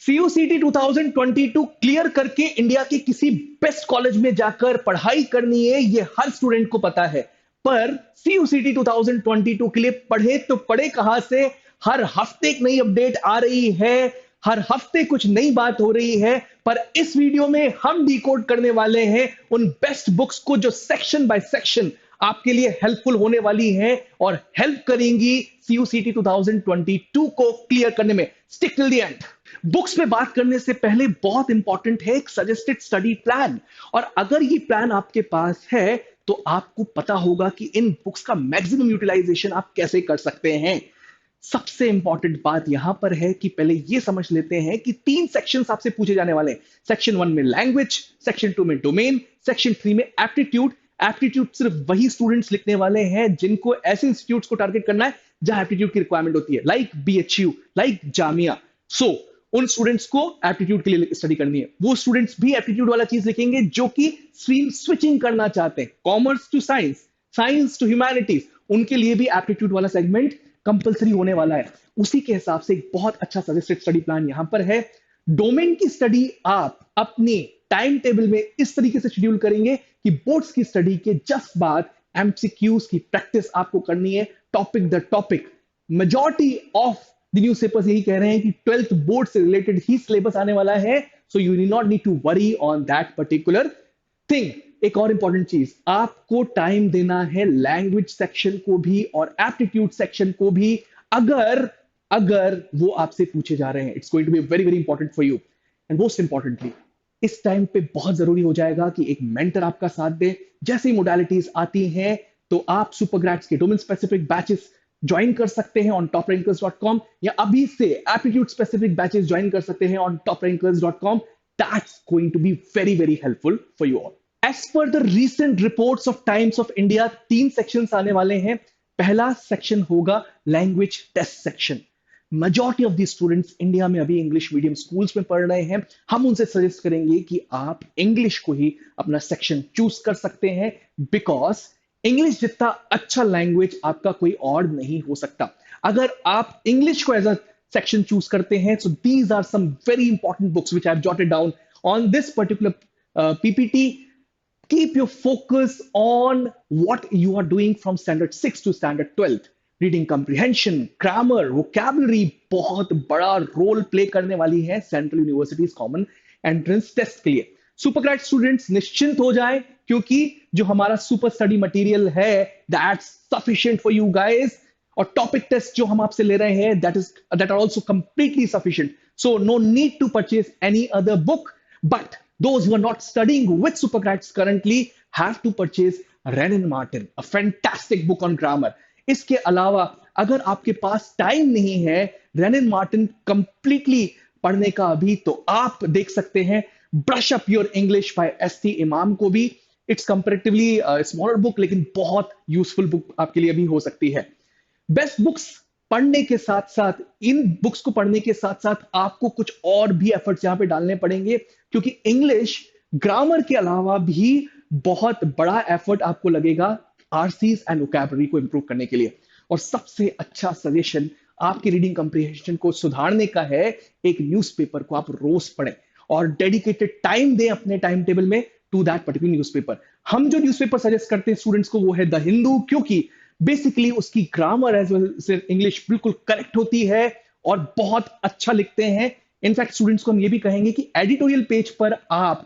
सीयूसीटी 2022 clear करके India के किसी बेस्ट कॉलेज में जाकर पढ़ाई करनी है, ये हर स्टूडेंट को पता है। पर सीयूसीटी 2022 के लिए पढ़े तो पढ़े कहां से? हर हफ्ते एक नई अपडेट आ रही है, हर हफ्ते कुछ नई बात हो रही है। पर इस वीडियो में हम डिकोड करने वाले हैं उन बेस्ट बुक्स को जो सेक्शन बाय सेक्शन आपके लिए हेल्पफुल होने वाली है और हेल्प करेंगी सीयूसीटी 2022 को क्लियर करने में। Stick till the end. Books में बात करने से पहले बहुत इंपॉर्टेंट है एक सजेस्टेड स्टडी प्लान। और अगर ये प्लान आपके पास है तो आपको पता होगा कि इन बुक्स का मैक्सिमम यूटिलाइजेशन आप कैसे कर सकते हैं। सबसे इंपॉर्टेंट बात यहां पर है कि पहले यह समझ लेते हैं कि 3 सेक्शंस आपसे पूछे जाने वाले हैं। सेक्शन 1 में लैंग्वेज, सेक्शन 2 में डोमेन, सेक्शन 3 में एप्टीट्यूड। एप्टीट्यूड सिर्फ वही स्टूडेंट्स लिखने वाले हैं जिनको ऐसे इंस्टीट्यूट्स को टारगेट करना है जहां एप्टीट्यूड की रिक्वायरमेंट होती है, लाइक बीएचयू, लाइक जामिया। सो उन स्टूडेंट्स को एप्टीट्यूड के लिए स्टडी करनी है। वो स्टूडेंट्स भी एप्टीट्यूड वाला चीज लिखेंगे जो कि स्ट्रीम स्विचिंग करना चाहते हैं, commerce to science, science to humanities, उनके लिए भी एप्टीट्यूड वाला सेगमेंट कंपलसरी होने वाला है। उसी के हिसाब से एक बहुत अच्छा सजेस्टेड स्टडी प्लान यहां पर है। डोमेन की स्टडी आप अपनी टाइम टेबल में इस तरीके से शेड्यूल करेंगे कि बोर्ड्स की स्टडी के जस्ट बाद एमसीक्यूज की प्रैक्टिस आपको करनी है, topic the topic. Majority of the newspapers यही कह रहे हैं कि 12th बोर्ड से रिलेटेड ही सिलेबस आने वाला है, so you need not need to worry on that particular thing. एक और इंपॉर्टेंट चीज, आपको टाइम देना है लैंग्वेज सेक्शन को भी और एप्टीट्यूड सेक्शन को भी, अगर अगर वो आपसे पूछे जा रहे हैं। It's going to be very very important for you. And most importantly इस टाइम पे बहुत जरूरी हो जाएगा कि एक मेंटर आपका साथ दे। जैसे ही मोडालिटीज आती हैं तो आप सुपरग्रेड्स के डोमेन स्पेसिफिक बैचेस ज्वाइन कर सकते हैं ऑन toprankers.com, या अभी से एप्टीट्यूड स्पेसिफिक बैचेस ज्वाइन कर सकते हैं on toprankers.com। That's going to be very very helpful for you all. As per the recent reports of Times of India, 3 sections आने वाले हैं। पहला सेक्शन होगा language test section. Majority of the students India में अभी English medium schools में पढ़ रहे हैं। हम उनसे सजेस्ट करेंगे कि आप इंग्लिश को ही अपना सेक्शन चूज कर सकते हैं, बिकॉज इंग्लिश जितना अच्छा लैंग्वेज आपका कोई और नहीं हो सकता। अगर आप इंग्लिश को एज अ सेक्शन चूज करते हैं, so these are some very important books which I have jotted down on this particular PPT. Keep your focus on what you are doing from standard 6 to standard 12th. Reading comprehension, grammar, vocabulary बहुत बड़ा role play करने वाली है central universities common entrance test के लिए। सुपरग्रेड students निश्चिंत हो जाए, क्योंकि जो हमारा सुपर स्टडी मटेरियल है that's sufficient for you guys. और टॉपिक टेस्ट जो हम आपसे ले रहे हैं that are also completely sufficient. So no need to purchase any other book, but those who are not studying with Supergrads currently have to purchase Renan Martin, a fantastic book on grammar. इसके अलावा अगर आपके पास time नहीं है रेनन Martin completely पढ़ने का अभी, तो आप देख सकते हैं brush up your English by ST. इमाम को भी। इट्स कंपैरेटिवली स्मॉलर बुक, लेकिन बहुत यूजफुल बुक आपके लिए भी हो सकती है। बेस्ट बुक्स पढ़ने के साथ साथ, इन बुक्स को पढ़ने के साथ साथ आपको कुछ और भी एफर्ट्स यहां पे डालने पड़ेंगे, क्योंकि इंग्लिश ग्रामर के अलावा भी बहुत बड़ा एफर्ट आपको लगेगा आरसीज एंड वोकैबुलरी को इंप्रूव करने के लिए। और सबसे अच्छा सजेशन आपकी रीडिंग कंप्रीहेंशन को सुधारने का है, एक न्यूज़पेपर को आप रोज पढ़ें और डेडिकेटेड टाइम दें अपने टाइम टेबल में टू दैट पर्टिकुलर न्यूज़पेपर। हम जो न्यूज़पेपर सजेस्ट करते हैं स्टूडेंट्स को वो है द हिंदू, क्योंकि बेसिकली उसकी ग्रामर एज वेल से इंग्लिश बिल्कुल करेक्ट होती है और बहुत अच्छा लिखते हैं। इनफैक्ट स्टूडेंट्स को हम ये भी कहेंगे कि एडिटोरियल पेज पर आप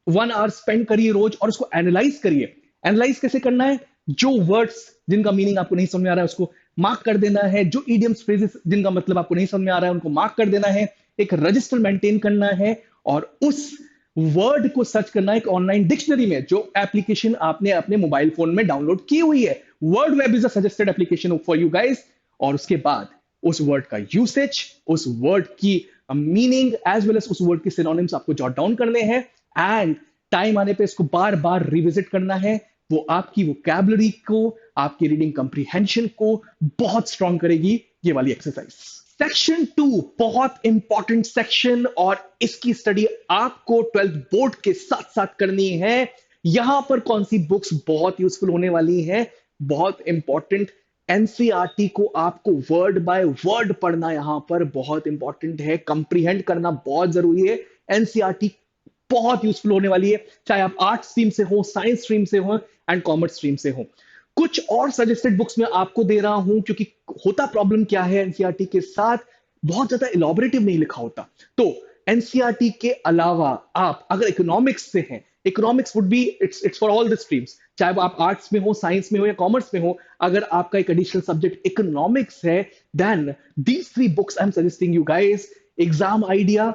1 आवर स्पेंड करिए रोज और उसको एनालाइज करिए। एनालाइज कैसे करना है? जो वर्ड्स जिनका मीनिंग आपको नहीं समझ में आ रहा है उसको मार्क कर देना है, जो इडियम्स फ्रेजेस जिनका मतलब आपको नहीं समझ में आ रहा है उनको मार्क कर देना है, एक रजिस्टर मेंटेन करना है और उस वर्ड को सर्च करना है एक ऑनलाइन डिक्शनरी में, जो एप्लीकेशन आपने अपने मोबाइल फोन में डाउनलोड की हुई है। Word web is a suggested application for you guys. और उसके बाद उस वर्ड का यूसेज, उस वर्ड की मीनिंग एज वेल एज उस वर्ड के सिनोनिम्स आपको जॉट डाउन करने हैं, एंड टाइम आने पे इसको बार बार रिविजिट करना है। वो आपकी वोकैबुलरी को, आपकी रीडिंग कंप्रीहेंशन को बहुत स्ट्रॉन्ग करेगी ये वाली एक्सरसाइज। सेक्शन 2 बहुत इंपॉर्टेंट सेक्शन, और इसकी स्टडी आपको 12th बोर्ड के साथ साथ करनी है। यहां पर कौन सी बुक्स बहुत यूजफुल होने वाली हैं? बहुत इंपॉर्टेंट एनसीईआरटी को आपको वर्ड बाय वर्ड पढ़ना यहां पर बहुत इंपॉर्टेंट है, कंप्रीहेंड करना बहुत जरूरी है। एनसीईआरटी बहुत यूजफुल होने वाली है, चाहे आप आर्ट स्ट्रीम से हो, साइंस स्ट्रीम से हो एंड कॉमर्स स्ट्रीम से हो। कुछ और सजेस्टेड बुक्स मैं आपको दे रहा हूं, क्योंकि होता प्रॉब्लम क्या है एनसीईआरटी के साथ, बहुत ज्यादा इलॉबरेटिव नहीं लिखा होता। तो एनसीईआरटी के अलावा आप अगर इकोनॉमिक्स से हैं, economics would be it's for all the streams, चाहे वो आप आर्ट्स में हो, साइंस में हो या कॉमर्स में हो। अगर आपका एक एडिशनल सब्जेक्ट इकोनॉमिक्स है, then these three books I am suggesting you guys: exam idea,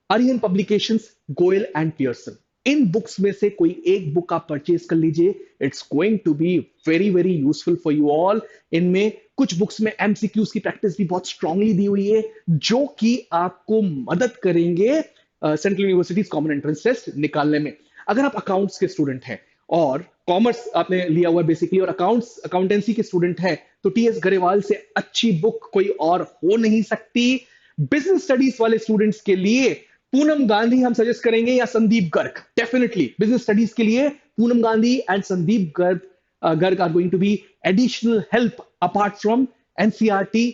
Arihant publications, Goyal and Pearson. इन बुक्स में से कोई एक बुक आप परचेज कर लीजिए, it's going to be very very useful for you all. इनमें कुछ बुक्स में एमसीक्यूज की प्रैक्टिस भी बहुत स्ट्रांगली दी हुई है, जो कि आपको मदद करेंगे central universities common entrance test निकालने में। अगर आप अकाउंट्स के स्टूडेंट हैं और कॉमर्स आपने लिया हुआ बेसिकली, और अकाउंटेंसी के स्टूडेंट हैं, तो टीएस गरेवाल से अच्छी बुक कोई और हो नहीं सकती। बिजनेस स्टडीज वाले स्टूडेंट्स के लिए पूनम गांधी हम सजेस्ट करेंगे, या Sandeep Garg. Definitely business studies के लिए Poonam Gandhi and Sandeep Garg are going to be additional help apart from NCERT.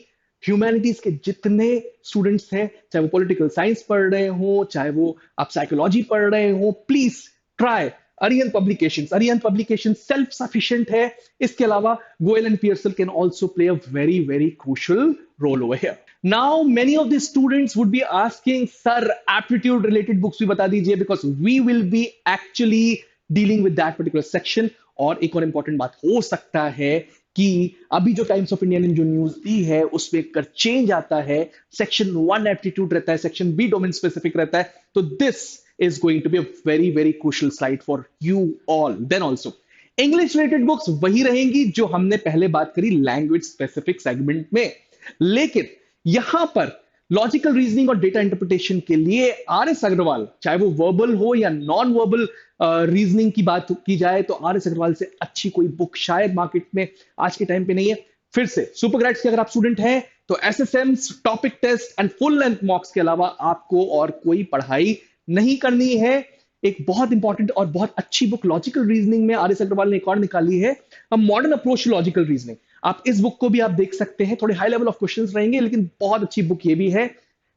Humanities के जितने स्टूडेंट्स हैं, चाहे वो पॉलिटिकल साइंस पढ़ रहे हो, चाहे वो आप साइकोलॉजी पढ़ रहे हो, please try Arihant publications. Arihant publication self sufficient है। इसके अलावा Goyal and Pearson can also play a very very crucial role over here. Now, many of the students would be asking, sir, aptitude related books भी बता दीजिए, because we will be actually dealing with that particular section। और एक और important बात हो सकता है कि अभी जो टाइम्स ऑफ इंडिया ने जो न्यूज दी है उसमें कर चेंज आता है, सेक्शन 1 एप्टीट्यूड रहता है, सेक्शन बी डोमेन स्पेसिफिक रहता है। तो this is going to be a very very crucial slide for you all. Then also English related books वही रहेंगी जो हमने पहले बात करी लैंग्वेज स्पेसिफिक सेगमेंट में, लेकिन यहां पर लॉजिकल रीजनिंग और डेटा इंटरप्रिटेशन के लिए आर एस अग्रवाल, चाहे वो वर्बल हो या नॉन वर्बल रीजनिंग की बात की जाए, तो आर एस अग्रवाल से अच्छी कोई बुक शायद मार्केट में आज के टाइम पे नहीं है। फिर से सुपर ग्रेड्स के अगर आप स्टूडेंट हैं, तो SSMs, topic test and full length mocks के अलावा आपको और कोई पढ़ाई नहीं करनी है। एक बहुत इंपॉर्टेंट और बहुत अच्छी बुक लॉजिकल रीजनिंग में आर एस अग्रवाल ने एक और निकाली है, a modern approach to logical reasoning. आप इस बुक को भी आप देख सकते हैं, थोड़े हाई लेवल ऑफ क्वेश्चंस रहेंगे, लेकिन बहुत अच्छी बुक ये भी है।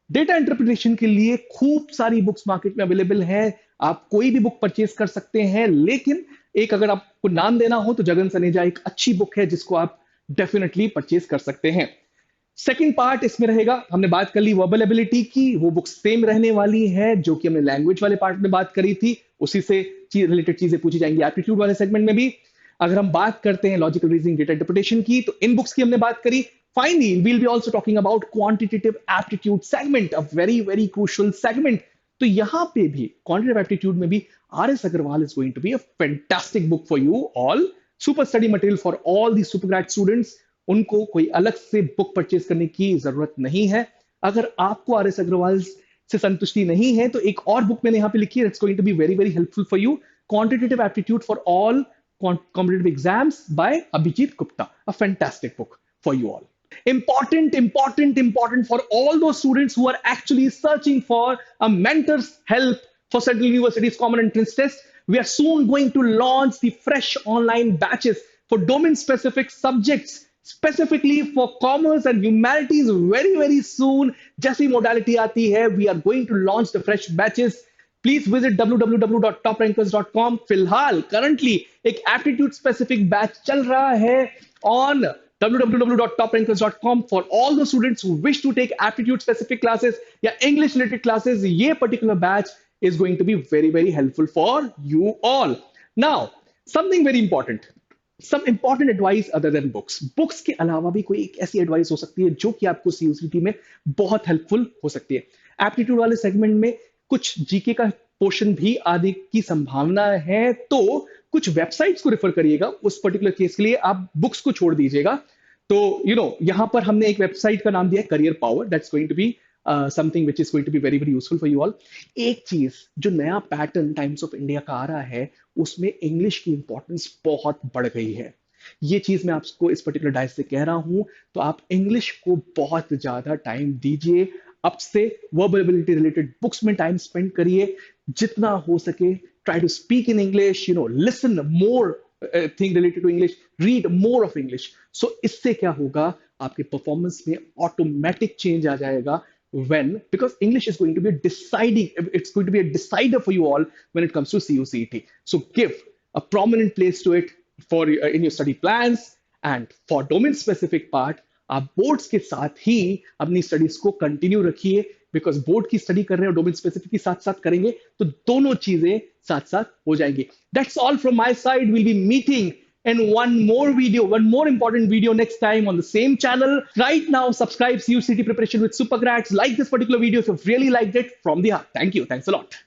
डेटा इंटरप्रिटेशन के लिए खूब सारी बुक्स मार्केट में अवेलेबल हैं, आप कोई भी बुक परचेज कर सकते हैं, लेकिन एक अगर आपको नाम देना हो तो जगन सनेजा एक अच्छी बुक है जिसको आप डेफिनेटली परचेज कर सकते हैं। सेकंड पार्ट इसमें रहेगा, हमने बात कर ली वर्बल एबिलिटी की, वो बुक सेम रहने वाली है जो कि हमने लैंग्वेज वाले पार्ट में बात करी थी, उसी से रिलेटेड चीजें पूछी जाएंगी एप्टीट्यूड वाले सेगमेंट में भी। अगर हम बात करते हैं लॉजिकल रीजनिंग, डेटा इंटरप्रिटेशन की, तो इन बुक्स की हमने बात करी। Finally we'll be also talking about quantitative aptitude segment, a very very crucial segment. तो यहां पे भी क्वांटिटेटिव एप्टीट्यूड में भी R S Agarwal is going to be a fantastic book for you all. Super study material for all the super grade students, उनको कोई अलग से बुक परचेज करने की जरूरत नहीं है। अगर आपको आर एस अग्रवाल से संतुष्टि नहीं है, तो एक और बुक मैंने यहां पे लिखी है, it's going to be very very helpful for you, quantitative aptitude for all competitive exams by Abhijit Gupta, a fantastic book for you all. Important for all those students who are actually searching for a mentor's help for Central University's Common Entrance Test. We are soon going to launch the fresh online batches for domain specific subjects, specifically for commerce and humanities very very soon. जैसी modality आती है, we are going to launch the fresh batches. Please visit www.toprankers.com। फिलहाल currently एक aptitude specific batch चल रहा है on www.toprankers.com for all the students who wish to take aptitude specific classes या English related classes. ये particular batch is going to be very very helpful for you all. Now something very important, some important advice other than books. Books के अलावा भी कोई एक ऐसी advice हो सकती है जो कि आपको सीयूसीटी में बहुत हेल्पफुल हो सकती है। एप्टीट्यूड वाले सेगमेंट में कुछ जीके का पोर्शन भी आने की संभावना है, तो कुछ वेबसाइट्स को रेफर करिएगा उस पर्टिकुलर केस के लिए, आप बुक्स को छोड़ दीजिएगा। तो यहां पर हमने एक वेबसाइट का नाम दिया है career power, that's going to be something which is going to be very very useful for you all. एक चीज जो नया पैटर्न टाइम्स ऑफ इंडिया का आ रहा है, उसमें इंग्लिश की इंपॉर्टेंस बहुत बढ़ गई है। ये चीज मैं आपको इस पर्टिकुलर डाइस से कह रहा हूं, तो आप इंग्लिश को बहुत ज्यादा टाइम दीजिए। अब से वर्बल एबिलिटी रिलेटेड बुक्स में टाइम स्पेंड करिए जितना हो सके। Try to speak in English, listen more thing related to English, read more of English. So इससे क्या होगा, आपके परफॉर्मेंस में ऑटोमेटिक चेंज आ जाएगा. When, because English is going to be it's going to be a decider for you all when it comes to CUCET. So give a prominent place to it for in your study plans. And for domain specific part, आप boards के साथ ही अपनी studies को continue रखिए, because board की study कर रहे हैं और डोमेन स्पेसिफिक की साथ साथ करेंगे तो दोनों चीजें साथ साथ हो जाएंगी. That's all from my side. Will be meeting in one more important video next time on the same channel. Right now, subscribe CUCT Preparation with Supergrads. Like this particular video if you've really liked it from the heart. Thank you. Thanks a lot.